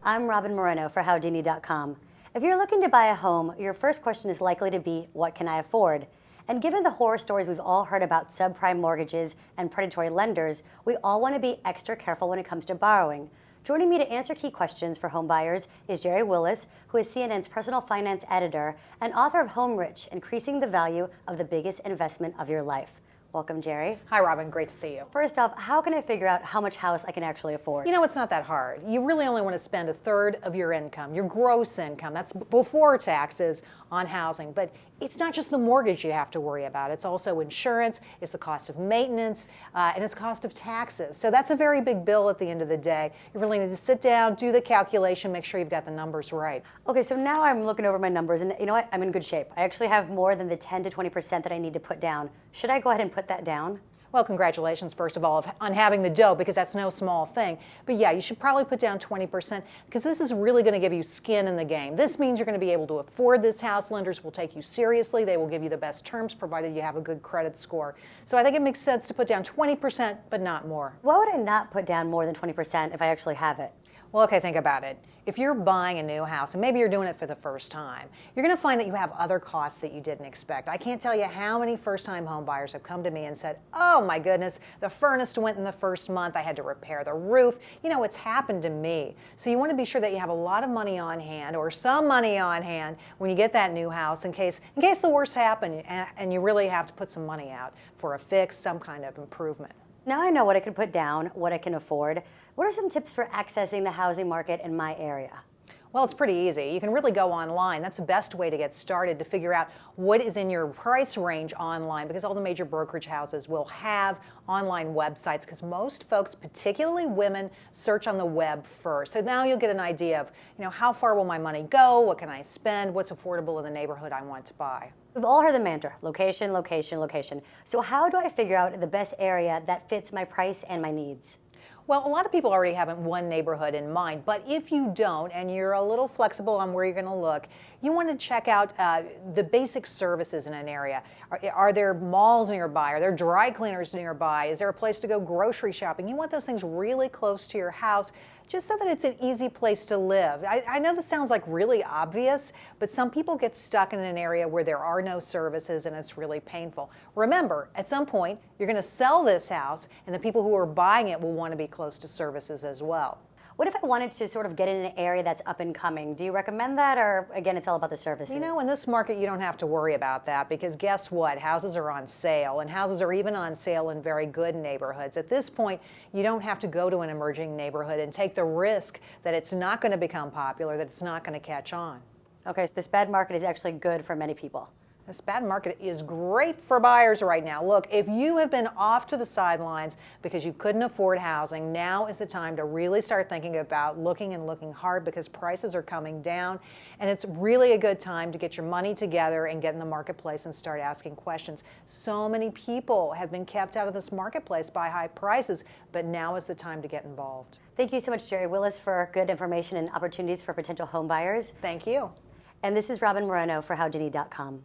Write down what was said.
I'm Robin Moreno for Howdini.com. If you're looking to buy a home, your first question is likely to be, what can I afford? And given the horror stories we've all heard about subprime mortgages and predatory lenders, we all want to be extra careful when it comes to borrowing. Joining me to answer key questions for home buyers is Gerri Willis, who is CNN's personal finance editor and author of Home Rich, Increasing the Value of the Biggest Investment of Your Life. Welcome, Gerri. Hi, Robin. Great to see you. First off, how can I figure out how much house I can actually afford? You know, it's not that hard. You really only want to spend a third of your income, your gross income, that's before taxes, on housing. But it's not just the mortgage you have to worry about. It's also insurance, it's the cost of maintenance, and it's cost of taxes. So that's a very big bill at the end of the day. You really need to sit down, do the calculation, make sure you've got the numbers right. Okay, so now I'm looking over my numbers, and you know what? I'm in good shape. I actually have more than the 10 to 20% that I need to put down. Should I go ahead and put that down? Well, congratulations, first of all, on having the dough, because that's no small thing. But yeah, you should probably put down 20%, because this is really going to give you skin in the game. This means you're going to be able to afford this house. Lenders will take you seriously. They will give you the best terms, provided you have a good credit score. So I think it makes sense to put down 20%, but not more. Why would I not put down more than 20% if I actually have it? Well, okay, think about it. If you're buying a new house, and maybe you're doing it for the first time, you're going to find that you have other costs that you didn't expect. I can't tell you how many first-time home buyers have come to me and said, oh my goodness, the furnace went in the first month, I had to repair the roof. You know, it's happened to me. So you want to be sure that you have a lot of money on hand, or some money on hand, when you get that new house, in case the worst happens and you really have to put some money out for a fix, some kind of improvement. Now I know what I can put down, what I can afford. What are some tips for accessing the housing market in my area? Well, it's pretty easy. You can really go online. That's the best way to get started, to figure out what is in your price range online, because all the major brokerage houses will have online websites, because most folks, particularly women, search on the web first. So now you'll get an idea of, how far will my money go? What can I spend? What's affordable in the neighborhood I want to buy? We've all heard the mantra, location, location, location. So how do I figure out the best area that fits my price and my needs? Well, a lot of people already have one neighborhood in mind, but if you don't, and you're a little flexible on where you're going to look, you want to check out the basic services in an area. Are there malls nearby? Are there dry cleaners nearby? Is there a place to go grocery shopping? You want those things really close to your house, just so that it's an easy place to live. I know this sounds like really obvious, but some people get stuck in an area where there are no services and it's really painful. Remember, at some point, you're going to sell this house, and the people who are buying it will want to be close to services as well. What if I wanted to sort of get in an area that's up and coming? Do you recommend that, or again, it's all about the services? You know, in this market, you don't have to worry about that, because guess what? Houses are on sale, and houses are even on sale in very good neighborhoods. At this point, you don't have to go to an emerging neighborhood and take the risk that it's not going to become popular, that it's not going to catch on. Okay, so this bad market is actually good for many people. This bad market is great for buyers right now. Look, if you have been off to the sidelines because you couldn't afford housing, now is the time to really start thinking about looking hard, because prices are coming down, and it's really a good time to get your money together and get in the marketplace and start asking questions. So many people have been kept out of this marketplace by high prices, but now is the time to get involved. Thank you so much, Gerri Willis, for good information and opportunities for potential home buyers. Thank you. And this is Robin Moreno for Howdini.com.